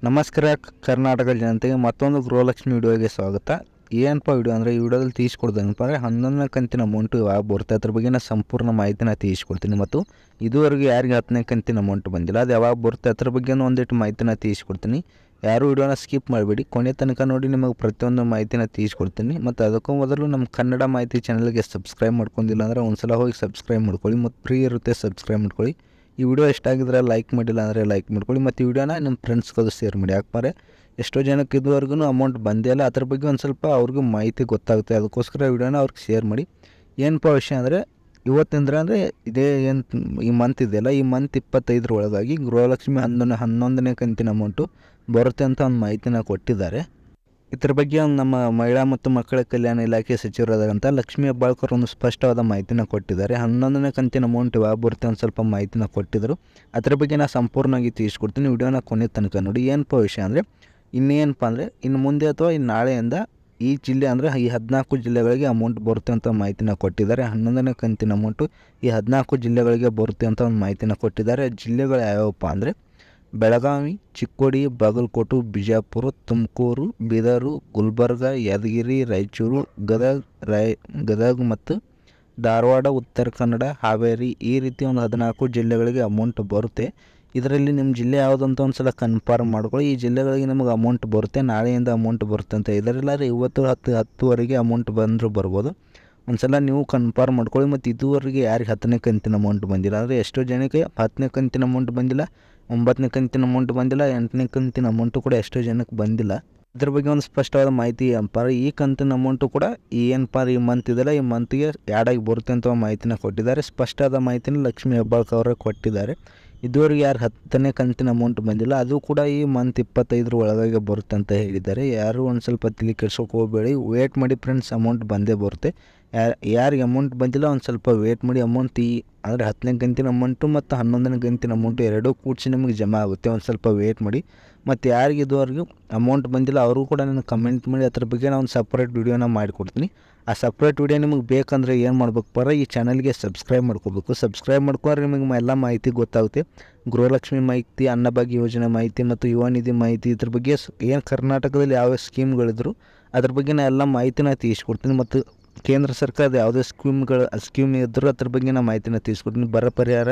ನಮಸ್ಕಾರ ಕರ್ನಾಟಕ ಜನತೆಗೆ ಮತ್ತೊಂದು ಗೃಹಲಕ್ಷ್ಮಿ ವಿಡಿಯೋಗೆ ಸ್ವಾಗತ. ಏನಪ್ಪ ವಿಡಿಯೋ ಅಂದರೆ ಈ ವಿಡಿಯೋದಲ್ಲಿ ತಿಳಿಸ್ಕೊಡ್ತೇನಪ್ಪ ಅಂದರೆ 11ನೇ ಕಂತಿನ ಅಮೌಂಟು ಯಾವಾಗ ಬರುತ್ತೆ ಅದ್ರ ಬಗ್ಗೆ ಸಂಪೂರ್ಣ ಮಾಹಿತಿನ ತಿಳಿಸ್ಕೊಡ್ತೀನಿ. ಮತ್ತು ಇದುವರೆಗೂ ಯಾರಿಗೆ 10ನೇ ಕಂತಿನ ಅಮೌಂಟ್ ಬಂದಿಲ್ಲ ಅದು ಯಾವಾಗ ಬರುತ್ತೆ ಅದ್ರ ಬಗ್ಗೆ ಒಂದಿಟ್ಟು ಮಾಹಿತಿನ ತಿಳಿಸ್ಕೊಡ್ತೀನಿ. ಯಾರು ವಿಡಿಯೋನ ಸ್ಕಿಪ್ ಮಾಡಬೇಡಿ, ಕೊನೆ ತನಕ ನೋಡಿ ನಿಮಗೆ ಪ್ರತಿಯೊಂದು ಮಾಹಿತಿನ ತಿಳಿಸ್ಕೊಡ್ತೀನಿ. ಮತ್ತು ಅದಕ್ಕೂ ಮೊದಲು ನಮ್ಮ ಕನ್ನಡ ಮಾಹಿತಿ ಚಾನಲ್ಗೆ ಸಬ್ಸ್ಕ್ರೈಬ್ ಮಾಡ್ಕೊಂಡಿಲ್ಲ ಅಂದರೆ ಒಂದ್ಸಲ ಹೋಗಿ ಸಬ್ಸ್ಕ್ರೈಬ್ ಮಾಡ್ಕೊಳ್ಳಿ. ಮತ್ತು ಫ್ರೀ ಇರುತ್ತೆ, ಸಬ್ಸ್ಕ್ರೈಬ್ ಮಾಡ್ಕೊಳ್ಳಿ. ಈ ವಿಡಿಯೋ ಇಷ್ಟ ಆಗಿದ್ರೆ ಲೈಕ್ ಮಾಡಿಲ್ಲ ಅಂದರೆ ಲೈಕ್ ಮಾಡ್ಕೊಳ್ಳಿ. ಮತ್ತು ಈ ವಿಡಿಯೋನ ನಿಮ್ಮ ಫ್ರೆಂಡ್ಸ್ಗೆ ಶೇರ್ ಮಾಡಿ. ಯಾಕಂದರೆ ಎಷ್ಟೋ ಜನಕ್ಕೆ ಇದುವರೆಗೂ ಅಮೌಂಟ್ ಬಂದೇ ಇಲ್ಲ, ಅದ್ರ ಬಗ್ಗೆ ಒಂದು ಸ್ವಲ್ಪ ಅವ್ರಿಗೂ ಮಾಹಿತಿ ಗೊತ್ತಾಗುತ್ತೆ. ಅದಕ್ಕೋಸ್ಕರ ವಿಡಿಯೋನ ಅವ್ರಿಗೆ ಶೇರ್ ಮಾಡಿ. ಏನಪ್ಪ ವಿಷಯ ಅಂದರೆ ಇವತ್ತಿಂದ್ರೆ ಅಂದರೆ ಇದೇ ಏನು ಈ ಮಂತ್ ಇದೆಯಲ್ಲ, ಈ ಮಂತ್ 25ರ ಒಳಗಾಗಿ ಗೃಹಲಕ್ಷ್ಮಿ 11ನೇ ಕಂತಿನ ಅಮೌಂಟು ಬರುತ್ತೆ ಅಂತ ಒಂದು ಮಾಹಿತಿನ ಕೊಟ್ಟಿದ್ದಾರೆ. ಇದರ ಬಗ್ಗೆ ನಮ್ಮ ಮಹಿಳಾ ಮತ್ತು ಮಕ್ಕಳ ಕಲ್ಯಾಣ ಇಲಾಖೆ ಸಚಿವರಾದಂಥ ಲಕ್ಷ್ಮೀ ಹೆಬ್ಬಾಳ್ಕರ್ ಒಂದು ಸ್ಪಷ್ಟವಾದ ಮಾಹಿತಿನ ಕೊಟ್ಟಿದ್ದಾರೆ. 11ನೇ ಕಂತಿನ ಅಮೌಂಟ್ ಯಾವಾಗ ಬರುತ್ತೆ ಒಂದು ಸ್ವಲ್ಪ ಮಾಹಿತಿನ ಕೊಟ್ಟಿದ್ದರು. ಅದರ ಬಗ್ಗೆ ನಾನು ಸಂಪೂರ್ಣವಾಗಿ ತಿಳಿಸ್ಕೊಡ್ತೀನಿ. ವಿಡಿಯೋನ ಕೊನೆ ತನಕ ನೋಡಿ. ಏನಪ್ಪ ವಿಷಯ ಅಂದರೆ ಇನ್ನೇನಪ್ಪ ಅಂದರೆ ಇನ್ನು ಮುಂದೆ ಅಥವಾ ಇನ್ನು ನಾಳೆಯಿಂದ ಈ ಜಿಲ್ಲೆ ಅಂದರೆ ಈ 14 ಜಿಲ್ಲೆಗಳಿಗೆ ಅಮೌಂಟ್ ಬರುತ್ತೆ ಅಂತ ಮಾಹಿತಿನ ಕೊಟ್ಟಿದ್ದಾರೆ. 11ನೇ ಕಂತಿನ ಅಮೌಂಟು ಈ 14 ಜಿಲ್ಲೆಗಳಿಗೆ ಬರುತ್ತೆ ಅಂತ ಒಂದು ಮಾಹಿತಿನ ಕೊಟ್ಟಿದ್ದಾರೆ. ಜಿಲ್ಲೆಗಳು ಯಾವ್ಯಾವಪ್ಪ ಅಂದರೆ ಬೆಳಗಾವಿ, ಚಿಕ್ಕೋಡಿ, ಬಾಗಲಕೋಟೆ, ಬಿಜಾಪುರ, ತುಮಕೂರು, ಬೀದರು, ಗುಲ್ಬರ್ಗ, ಯಾದಗಿರಿ, ರಾಯಚೂರು, ಗದಗ ಮತ್ತು ಧಾರವಾಡ, ಉತ್ತರ ಕನ್ನಡ, ಹಾವೇರಿ ಈ ರೀತಿ ಒಂದು 14 ಜಿಲ್ಲೆಗಳಿಗೆ ಅಮೌಂಟ್ ಬರುತ್ತೆ. ಇದರಲ್ಲಿ ನಿಮ್ಮ ಜಿಲ್ಲೆ ಯಾವುದಂತ ಒಂದು ಸಲ ಕನ್ಫರ್ಮ್ ಮಾಡ್ಕೊಳ್ಳಿ. ಈ ಜಿಲ್ಲೆಗಳಿಗೆ ನಮಗೆ ಅಮೌಂಟ್ ಬರುತ್ತೆ, ನಾಳೆಯಿಂದ ಅಮೌಂಟ್ ಬರುತ್ತೆ ಅಂತ ಇದರಲ್ಲಾದ್ರೆ ಇವತ್ತು 10ವರೆಗೆ ಅಮೌಂಟ್ ಬಂದರೂ ಬರ್ಬೋದು. ಒಂದು ಸಲ ನೀವು ಕನ್ಫರ್ಮ್ ಮಾಡ್ಕೊಳ್ಳಿ. ಮತ್ತು ಇದುವರೆಗೆ ಯಾರಿಗೆ 10ನೇ ಕಂತಿನ ಅಮೌಂಟ್ ಬಂದಿಲ್ಲ ಅಂದರೆ ಎಷ್ಟೋ ಜನಕ್ಕೆ 10ನೇ ಕಂತಿನ ಅಮೌಂಟ್ ಬಂದಿಲ್ಲ, 9ನೇ ಕಂತಿನ ಅಮೌಂಟ್ ಬಂದಿಲ್ಲ, 8ನೇ ಕಂತಿನ ಅಮೌಂಟು ಕೂಡ ಎಷ್ಟೋ ಜನಕ್ಕೆ ಬಂದಿಲ್ಲ. ಇದ್ರ ಬಗ್ಗೆ ಒಂದು ಸ್ಪಷ್ಟವಾದ ಮಾಹಿತಿ ಏನಪ್ಪ, ಈ ಕಂತಿನ ಅಮೌಂಟು ಕೂಡ ಏನಪ್ಪ ಈ ಮಂತ್ ಇದೆಯಲ್ಲ ಈ ಮಂತ್ಗೆ ಆಗಿ ಬರುತ್ತೆ ಅಂತ ಮಾಹಿತಿನ ಕೊಟ್ಟಿದ್ದಾರೆ. ಸ್ಪಷ್ಟವಾದ ಮಾಹಿತಿನ ಲಕ್ಷ್ಮೀ ಹೆಬ್ಬಾಳ್ಕರ್ ಅವರೇ ಕೊಟ್ಟಿದ್ದಾರೆ. ಇದುವರೆಗೆ ಯಾರು 10ನೇ ಕಂತಿನ ಅಮೌಂಟ್ ಬಂದಿಲ್ಲ ಅದು ಕೂಡ ಈ ಮಂತ್ 25ರ ಒಳಗಾಗಿ ಬರುತ್ತೆ ಅಂತ ಹೇಳಿದ್ದಾರೆ. ಯಾರು ಒಂದು ಸ್ವಲ್ಪ ತಲೆ ಕೆಡ್ಸೋಕೆ ಹೋಗಬೇಡಿ, ವೇಟ್ ಮಾಡಿ ಫ್ರೆಂಡ್ಸ್, ಅಮೌಂಟ್ ಬಂದೇ ಬರುತ್ತೆ. ಯಾರಿಗೆ ಅಮೌಂಟ್ ಬಂದಿಲ್ಲ ಒಂದು ಸ್ವಲ್ಪ ವೇಟ್ ಮಾಡಿ. ಅಮೌಂಟ್ ಅಂದರೆ 10ನೇ ಕಂತಿನ ಅಮೌಂಟು ಮತ್ತು 11ನೇ ಕಂತಿನ ಅಮೌಂಟು ಎರಡೂ ಕೂಡಿಸಿ ನಿಮಗೆ ಜಮಾ ಆಗುತ್ತೆ. ಒಂದು ಸ್ವಲ್ಪ ವೇಟ್ ಮಾಡಿ. ಮತ್ತು ಯಾರಿಗೆ ಇದುವರೆಗೂ ಅಮೌಂಟ್ ಬಂದಿಲ್ಲ ಅವರು ಕೂಡ ನನಗೆ ಕಮೆಂಟ್ ಮಾಡಿ, ಅದ್ರ ಬಗ್ಗೆ ನಾನು ಒಂದು ಸಪ್ರೇಟ್ ವೀಡಿಯೋನ ಮಾಡಿಕೊಡ್ತೀನಿ. ಆ ಸಪ್ರೇಟ್ ವೀಡಿಯೋ ನಿಮಗೆ ಬೇಕಂದರೆ ಏನು ಮಾಡ್ಬೇಕು ಈ ಚಾನಲ್ಗೆ ಸಬ್ಸ್ಕ್ರೈಬ್ ಮಾಡ್ಕೋಬೇಕು. ಸಬ್ಸ್ಕ್ರೈಬ್ ಮಾಡ್ಕೊಂಡ್ರೆ ನಿಮಗೆ ಎಲ್ಲ ಮಾಹಿತಿ ಗೊತ್ತಾಗುತ್ತೆ. ಗೃಹಲಕ್ಷ್ಮಿ ಮಾಹಿತಿ, ಅನ್ನಭಾಗ್ಯ ಯೋಜನೆ ಮಾಹಿತಿ ಮತ್ತು ಯುವ ನಿಧಿ ಮಾಹಿತಿ, ಇದ್ರ ಬಗ್ಗೆ ಏನು ಕರ್ನಾಟಕದಲ್ಲಿ ಯಾವ ಸ್ಕೀಮ್ಗಳಿದ್ರು ಅದ್ರ ಬಗ್ಗೆ ನಾನು ಎಲ್ಲ ಮಾಹಿತಿನ ತಿಳಿಸ್ಕೊಡ್ತೀನಿ. ಮತ್ತು ಕೇಂದ್ರ ಸರ್ಕಾರದ ಯಾವುದೇ ಸ್ಕೀಮ್ ಇದ್ದರೂ ಅದ್ರ ಬಗ್ಗೆ ನಾನು ಮಾಹಿತಿನ ತಿಳಿಸ್ಕೊಡ್ತೀನಿ. ಬರ ಪರಿಹಾರ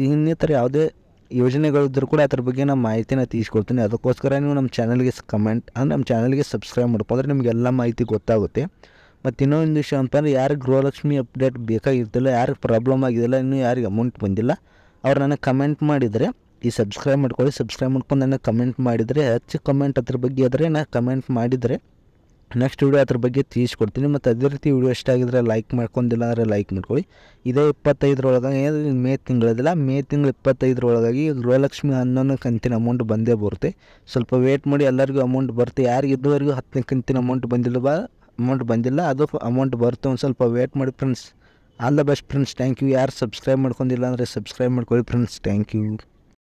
ಇನ್ನಿತರ ಯಾವುದೇ ಯೋಜನೆಗಳಿದ್ದರೂ ಕೂಡ ಅದ್ರ ಬಗ್ಗೆ ನಾನು ಮಾಹಿತಿನ ತಿಳಿಸ್ಕೊಡ್ತೀನಿ. ಅದಕ್ಕೋಸ್ಕರ ನೀವು ನಮ್ಮ ಚಾನಲ್ಗೆ ನಮ್ಮ ಚಾನಲ್ಗೆ ಸಬ್ಸ್ಕ್ರೈಬ್ ಮಾಡ್ಕೊಂಡ್ರೆ ನಿಮಗೆಲ್ಲ ಮಾಹಿತಿ ಗೊತ್ತಾಗುತ್ತೆ. ಮತ್ತು ಇನ್ನೊಂದು ವಿಷಯ ಅಂತಂದರೆ ಯಾರಿಗೆ ಗೃಹಲಕ್ಷ್ಮಿ ಅಪ್ಡೇಟ್ ಬೇಕಾಗಿರ್ತಿಲ್ಲ, ಯಾರಿಗೆ ಪ್ರಾಬ್ಲಮ್ ಆಗಿದೆಯಲ್ಲ, ಇನ್ನೂ ಯಾರಿಗೆ ಅಮೌಂಟ್ ಬಂದಿಲ್ಲ ಅವ್ರು ನನಗೆ ಕಮೆಂಟ್ ಮಾಡಿದರೆ ಈ ಸಬ್ಸ್ಕ್ರೈಬ್ ಮಾಡ್ಕೊಳ್ಳಿ. ಸಬ್ಸ್ಕ್ರೈಬ್ ಮಾಡ್ಕೊಂಡು ನನಗೆ ಕಮೆಂಟ್ ಮಾಡಿದರೆ ಹೆಚ್ಚು ಕಮೆಂಟ್ ಅದ್ರ ಬಗ್ಗೆ ಆದರೆ ನಾನು ಕಮೆಂಟ್ ಮಾಡಿದರೆ ನೆಕ್ಸ್ಟ್ ವಿಡಿಯೋ ಅದ್ರ ಬಗ್ಗೆ ತಿಳಿಸ್ಕೊಡ್ತೀನಿ. ಮತ್ತು ಅದೇ ರೀತಿ ವಿಡಿಯೋ ಇಷ್ಟ ಆಗಿದ್ರೆ ಲೈಕ್ ಮಾಡ್ಕೊಂಡಿಲ್ಲ ಅಂದರೆ ಲೈಕ್ ಮಾಡ್ಕೊಳ್ಳಿ. ಇದೇ 25ರ ಒಳಗಾಗಿ ಮೇ ತಿಂಗಳದಿಲ್ಲ, ಮೇ ತಿಂಗಳು 25ರ ಒಳಗಾಗಿ ಗೃಹಲಕ್ಷ್ಮಿ 11ನೇ ಕಂತಿನ ಅಮೌಂಟ್ ಬಂದೇ ಬರುತ್ತೆ. ಸ್ವಲ್ಪ ವೇಟ್ ಮಾಡಿ, ಎಲ್ಲರಿಗೂ ಅಮೌಂಟ್ ಬರುತ್ತೆ. ಯಾರಿಗೆ ಇದುವರೆಗೂ 10ನೇ ಕಂತಿನ ಅಮೌಂಟ್ ಬಂದಿಲ್ಲ ಅದು ಅಮೌಂಟ್ ಬರುತ್ತೆ. ಒಂದು ಸ್ವಲ್ಪ ವೇಟ್ ಮಾಡಿ friends. All the best friends. Thank you. ಯಾರು ಸಬ್ಸ್ಕ್ರೈಬ್ ಮಾಡ್ಕೊಂಡಿಲ್ಲ ಅಂದರೆ ಸಬ್ಸ್ಕ್ರೈಬ್ ಮಾಡ್ಕೊಳ್ಳಿ ಫ್ರೆಂಡ್ಸ್. Thank you.